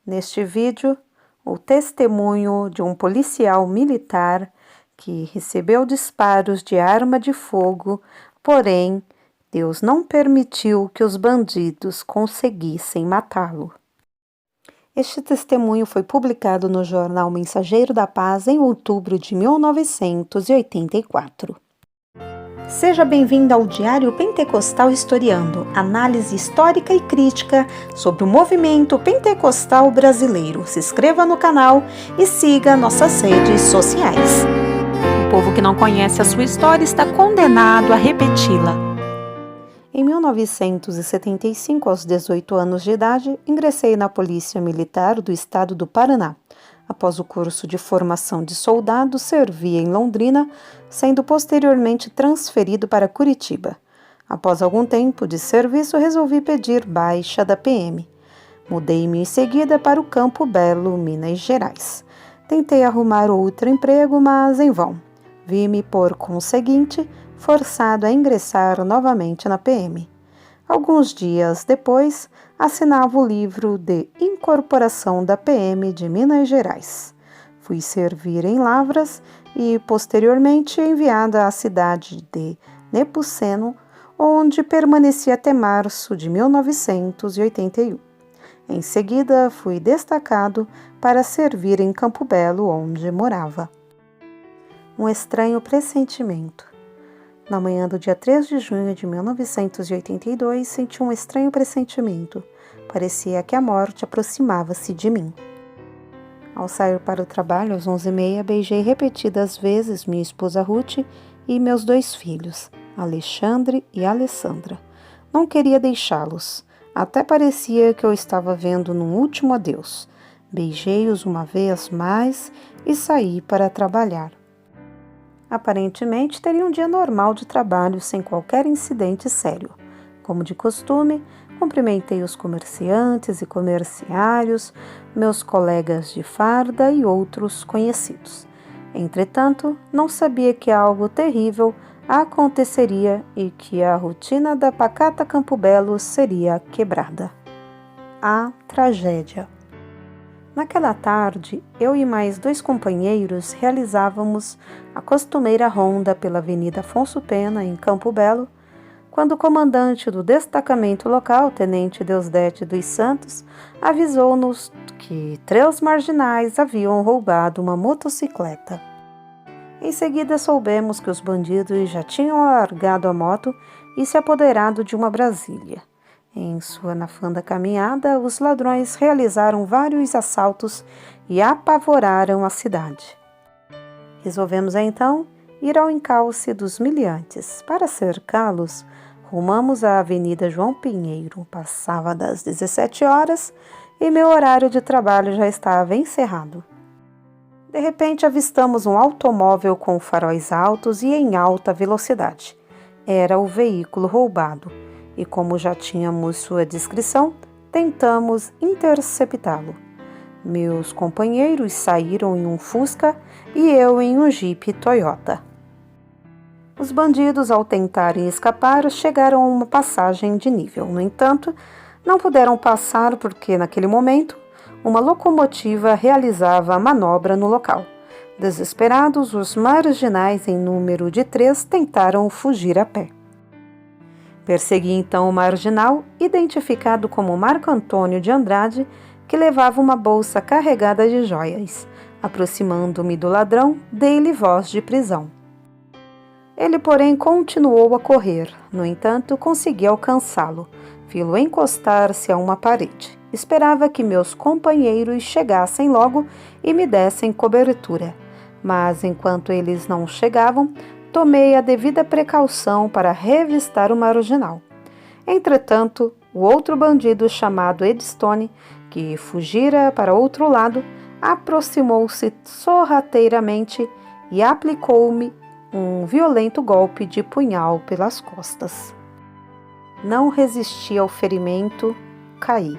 Neste vídeo, o testemunho de um policial militar que recebeu disparos de arma de fogo, porém, Deus não permitiu que os bandidos conseguissem matá-lo. Este testemunho foi publicado no jornal Mensageiro da Paz em outubro de 1984. Seja bem-vindo ao Diário Pentecostal Historiando, análise histórica e crítica sobre o movimento pentecostal brasileiro. Se inscreva no canal e siga nossas redes sociais. O povo que não conhece a sua história está condenado a repeti-la. Em 1975, aos 18 anos de idade, ingressei na Polícia Militar do Estado do Paraná. Após o curso de formação de soldado, servi em Londrina, sendo posteriormente transferido para Curitiba. Após algum tempo de serviço, resolvi pedir baixa da PM. Mudei-me em seguida para o Campo Belo, Minas Gerais. Tentei arrumar outro emprego, mas em vão. Vi-me, por conseguinte, forçado a ingressar novamente na PM. Alguns dias depois, assinava o livro de incorporação da PM de Minas Gerais. Fui servir em Lavras e, posteriormente, enviada à cidade de Nepomuceno, onde permaneci até março de 1981. Em seguida, fui destacado para servir em Campo Belo, onde morava. Um estranho pressentimento. Na manhã do dia 3 de junho de 1982, senti um estranho pressentimento. Parecia que a morte aproximava-se de mim. Ao sair para o trabalho, às 11h30, beijei repetidas vezes minha esposa Ruth e meus 2 filhos, Alexandre e Alessandra. Não queria deixá-los. Até parecia que eu estava vendo num último adeus. Beijei-os uma vez mais e saí para trabalhar. Aparentemente, teria um dia normal de trabalho sem qualquer incidente sério. Como de costume, cumprimentei os comerciantes e comerciários, meus colegas de farda e outros conhecidos. Entretanto, não sabia que algo terrível aconteceria e que a rotina da pacata Campo Belo seria quebrada. A tragédia. Naquela tarde, eu e mais 2 companheiros realizávamos a costumeira ronda pela Avenida Afonso Pena, em Campo Belo, quando o comandante do destacamento local, Tenente Deusdete dos Santos, avisou-nos que 3 marginais haviam roubado uma motocicleta. Em seguida, soubemos que os bandidos já tinham largado a moto e se apoderado de uma Brasília. Em sua nafanda caminhada, os ladrões realizaram vários assaltos e apavoraram a cidade. Resolvemos então ir ao encalce dos miliantes. Para cercá-los, rumamos à Avenida João Pinheiro. Passava das 17 horas e meu horário de trabalho já estava encerrado. De repente, avistamos um automóvel com faróis altos e em alta velocidade. Era o veículo roubado. E como já tínhamos sua descrição, tentamos interceptá-lo. Meus companheiros saíram em um Fusca e eu em um Jeep Toyota. Os bandidos, ao tentarem escapar, chegaram a uma passagem de nível. No entanto, não puderam passar porque, naquele momento, uma locomotiva realizava a manobra no local. Desesperados, os marginais, em número de 3, tentaram fugir a pé. Persegui então o marginal, identificado como Marco Antônio de Andrade, que levava uma bolsa carregada de joias. Aproximando-me do ladrão, dei-lhe voz de prisão. Ele, porém, continuou a correr. No entanto, consegui alcançá-lo. Vi-lo encostar-se a uma parede. Esperava que meus companheiros chegassem logo e me dessem cobertura. Mas, enquanto eles não chegavam, tomei a devida precaução para revistar o marginal. Entretanto, o outro bandido chamado Edstone, que fugira para outro lado, aproximou-se sorrateiramente e aplicou-me um violento golpe de punhal pelas costas. Não resisti ao ferimento, caí.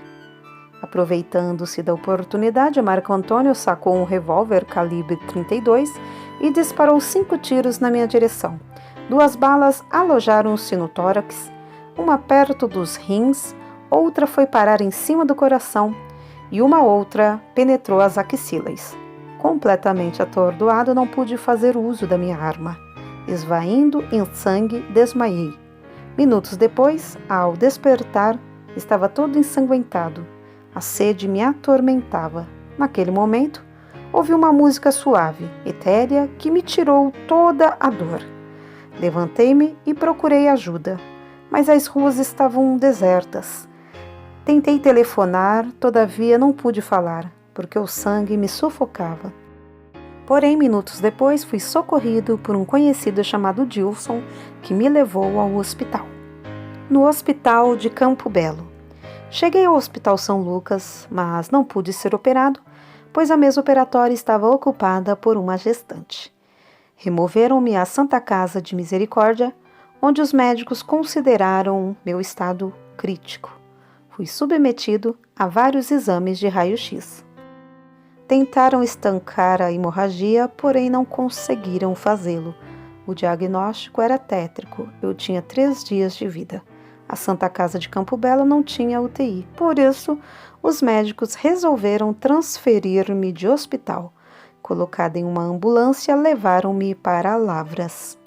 Aproveitando-se da oportunidade, Marco Antônio sacou um revólver calibre 32 e disparou 5 tiros na minha direção. 2 balas alojaram-se no tórax, uma perto dos rins, outra foi parar em cima do coração e uma outra penetrou as axilas. Completamente atordoado, não pude fazer uso da minha arma. Esvaindo em sangue, desmaiei. Minutos depois, ao despertar, estava todo ensanguentado. A sede me atormentava. Naquele momento, ouvi uma música suave, etérea, que me tirou toda a dor. Levantei-me e procurei ajuda, mas as ruas estavam desertas. Tentei telefonar, todavia não pude falar, porque o sangue me sufocava. Porém, minutos depois, fui socorrido por um conhecido chamado Dilson, que me levou ao hospital. No hospital de Campo Belo. Cheguei ao Hospital São Lucas, mas não pude ser operado, pois a mesa operatória estava ocupada por uma gestante. Removeram-me à Santa Casa de Misericórdia, onde os médicos consideraram meu estado crítico. Fui submetido a vários exames de raio-x. Tentaram estancar a hemorragia, porém não conseguiram fazê-lo. O diagnóstico era tétrico, eu tinha 3 dias de vida. A Santa Casa de Campo Belo não tinha UTI, por isso os médicos resolveram transferir-me de hospital. Colocada em uma ambulância, levaram-me para Lavras.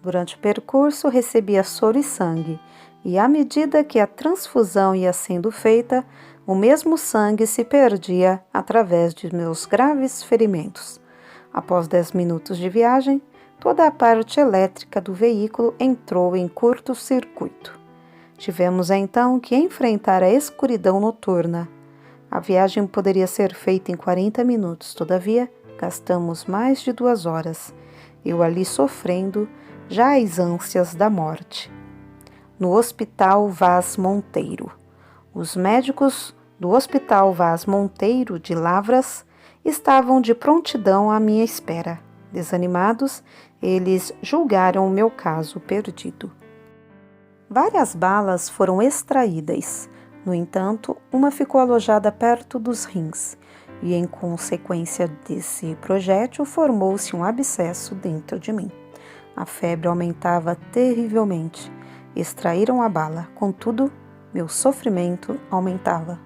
Durante o percurso, recebia soro e sangue, e à medida que a transfusão ia sendo feita, o mesmo sangue se perdia através de meus graves ferimentos. Após 10 minutos de viagem, toda a parte elétrica do veículo entrou em curto-circuito. Tivemos então que enfrentar a escuridão noturna. A viagem poderia ser feita em 40 minutos, todavia, gastamos mais de 2 horas. Eu ali sofrendo já as ânsias da morte. No Hospital Vaz Monteiro. Os médicos do Hospital Vaz Monteiro de Lavras estavam de prontidão à minha espera. Desanimados, eles julgaram o meu caso perdido. Várias balas foram extraídas. No entanto, uma ficou alojada perto dos rins e, em consequência desse projétil, formou-se um abscesso dentro de mim. A febre aumentava terrivelmente. Extraíram a bala, contudo, meu sofrimento aumentava.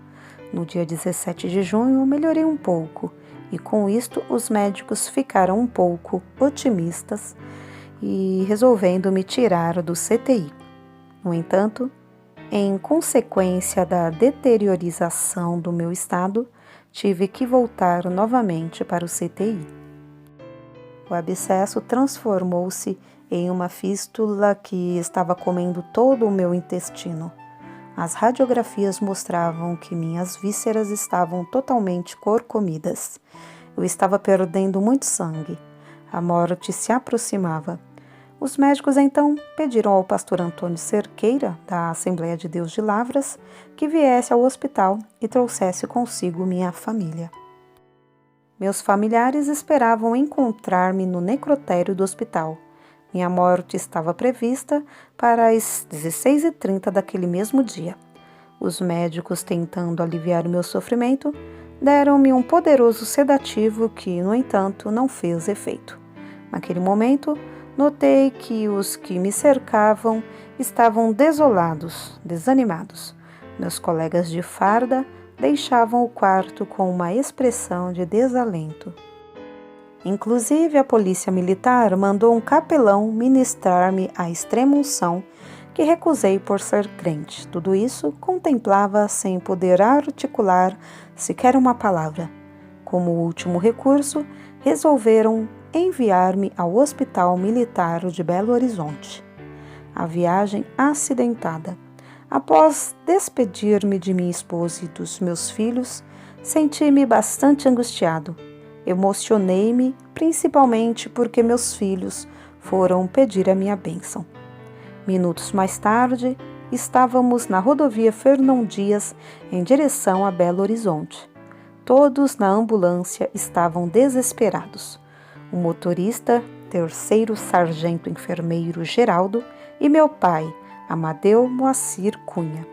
No dia 17 de junho, melhorei um pouco e, com isto, os médicos ficaram um pouco otimistas e resolvendo me tirar do CTI. No entanto, em consequência da deteriorização do meu estado, tive que voltar novamente para o CTI. O abscesso transformou-se em uma fístula que estava comendo todo o meu intestino. As radiografias mostravam que minhas vísceras estavam totalmente corcomidas. Eu estava perdendo muito sangue. A morte se aproximava. Os médicos então pediram ao pastor Antônio Cerqueira, da Assembleia de Deus de Lavras, que viesse ao hospital e trouxesse consigo minha família. Meus familiares esperavam encontrar-me no necrotério do hospital. Minha morte estava prevista para as 16h30 daquele mesmo dia. Os médicos, tentando aliviar o meu sofrimento, deram-me um poderoso sedativo que, no entanto, não fez efeito. Naquele momento, notei que os que me cercavam estavam desolados, desanimados. Meus colegas de farda deixavam o quarto com uma expressão de desalento. Inclusive, a polícia militar mandou um capelão ministrar-me a extrema-unção, que recusei por ser crente. Tudo isso contemplava sem poder articular sequer uma palavra. Como último recurso, resolveram enviar-me ao Hospital Militar de Belo Horizonte. A viagem acidentada. Após despedir-me de minha esposa e dos meus filhos, senti-me bastante angustiado. Emocionei-me, principalmente porque meus filhos foram pedir a minha bênção. Minutos mais tarde, estávamos na rodovia Fernão Dias, em direção a Belo Horizonte. Todos na ambulância estavam desesperados. O motorista, 3º sargento enfermeiro Geraldo, e meu pai, Amadeu Moacir Cunha.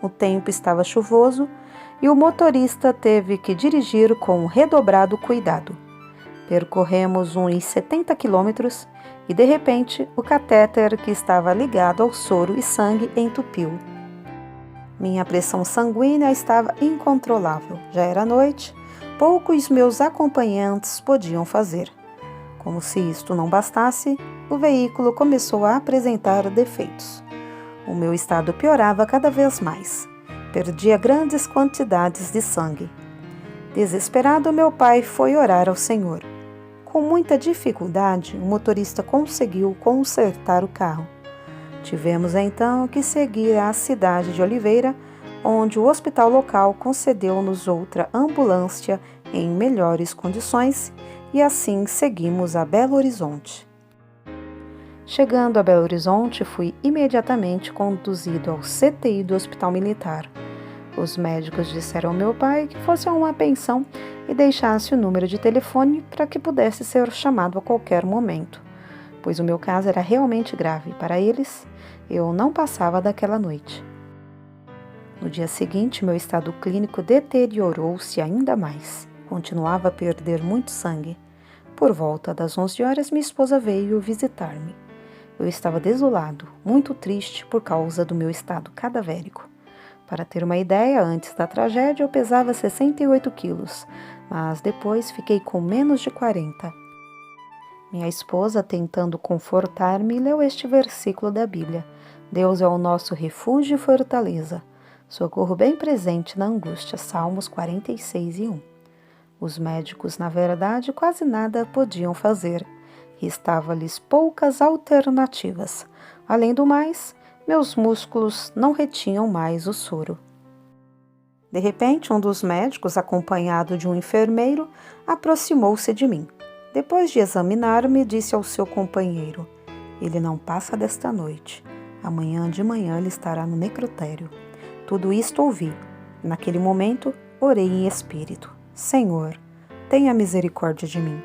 O tempo estava chuvoso e o motorista teve que dirigir com redobrado cuidado. Percorremos uns 70 quilômetros e, de repente, o catéter que estava ligado ao soro e sangue entupiu. Minha pressão sanguínea estava incontrolável. Já era noite, pouco os meus acompanhantes podiam fazer. Como se isto não bastasse, o veículo começou a apresentar defeitos. O meu estado piorava cada vez mais. Perdia grandes quantidades de sangue. Desesperado, meu pai foi orar ao Senhor. Com muita dificuldade, o motorista conseguiu consertar o carro. Tivemos então que seguir à cidade de Oliveira, onde o hospital local concedeu-nos outra ambulância em melhores condições e assim seguimos a Belo Horizonte. Chegando a Belo Horizonte, fui imediatamente conduzido ao CTI do Hospital Militar. Os médicos disseram ao meu pai que fosse a uma pensão e deixasse o número de telefone para que pudesse ser chamado a qualquer momento, pois o meu caso era realmente grave. Para eles, eu não passava daquela noite. No dia seguinte, meu estado clínico deteriorou-se ainda mais. Continuava a perder muito sangue. Por volta das 11 horas, minha esposa veio visitar-me. Eu estava desolado, muito triste por causa do meu estado cadavérico. Para ter uma ideia, antes da tragédia eu pesava 68 quilos, mas depois fiquei com menos de 40. Minha esposa, tentando confortar-me, leu este versículo da Bíblia: Deus é o nosso refúgio e fortaleza, socorro bem presente na angústia. Salmos 46:1. Os médicos, na verdade, quase nada podiam fazer. Restava-lhes poucas alternativas. Além do mais, meus músculos não retinham mais o soro. De repente, um dos médicos, acompanhado de um enfermeiro, aproximou-se de mim. Depois de examinar-me, disse ao seu companheiro: Ele não passa desta noite. Amanhã de manhã ele estará no necrotério. Tudo isto ouvi. Naquele momento, orei em espírito: Senhor, tenha misericórdia de mim.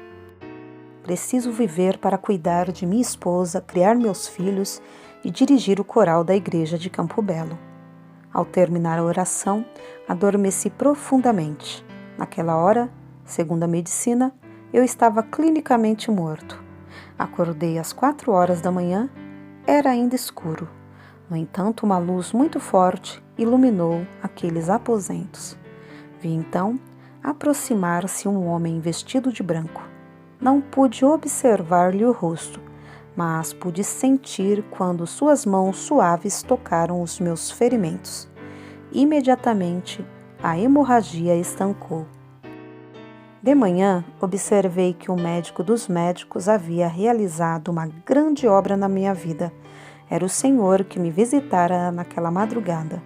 Preciso viver para cuidar de minha esposa, criar meus filhos e dirigir o coral da igreja de Campo Belo. Ao terminar a oração, adormeci profundamente. Naquela hora, segundo a medicina, eu estava clinicamente morto. Acordei às 4 horas da manhã, era ainda escuro. No entanto, uma luz muito forte iluminou aqueles aposentos. Vi então aproximar-se um homem vestido de branco. Não pude observar-lhe o rosto, mas pude sentir quando suas mãos suaves tocaram os meus ferimentos. Imediatamente, a hemorragia estancou. De manhã, observei que o médico dos médicos havia realizado uma grande obra na minha vida. Era o Senhor que me visitara naquela madrugada.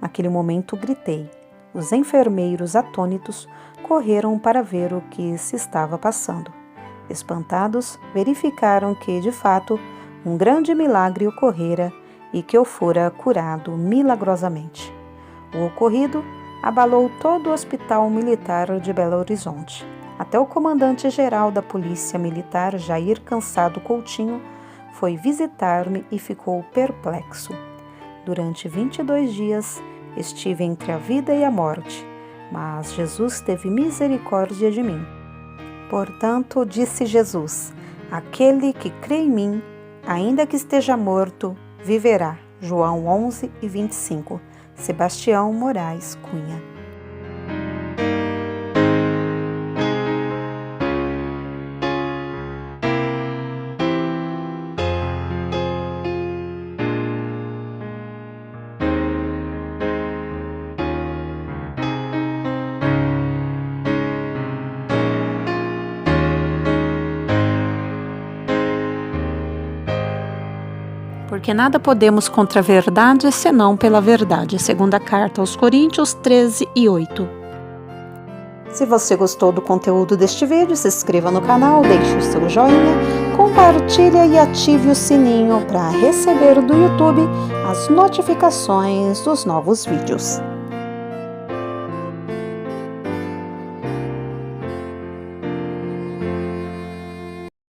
Naquele momento, gritei. Os enfermeiros, atônitos, correram para ver o que se estava passando. Espantados, verificaram que, de fato, um grande milagre ocorrera e que eu fora curado milagrosamente. O ocorrido abalou todo o Hospital Militar de Belo Horizonte. Até o comandante-geral da Polícia Militar, Jair Cansado Coutinho, foi visitar-me e ficou perplexo. Durante 22 dias, estive entre a vida e a morte, mas Jesus teve misericórdia de mim. Portanto, disse Jesus: aquele que crê em mim, ainda que esteja morto, viverá. João 11:25. Sebastião Moraes Cunha. Porque nada podemos contra a verdade, senão pela verdade. Segunda carta aos Coríntios 13:8. Se você gostou do conteúdo deste vídeo, se inscreva no canal, deixe o seu joinha, compartilhe e ative o sininho para receber do YouTube as notificações dos novos vídeos.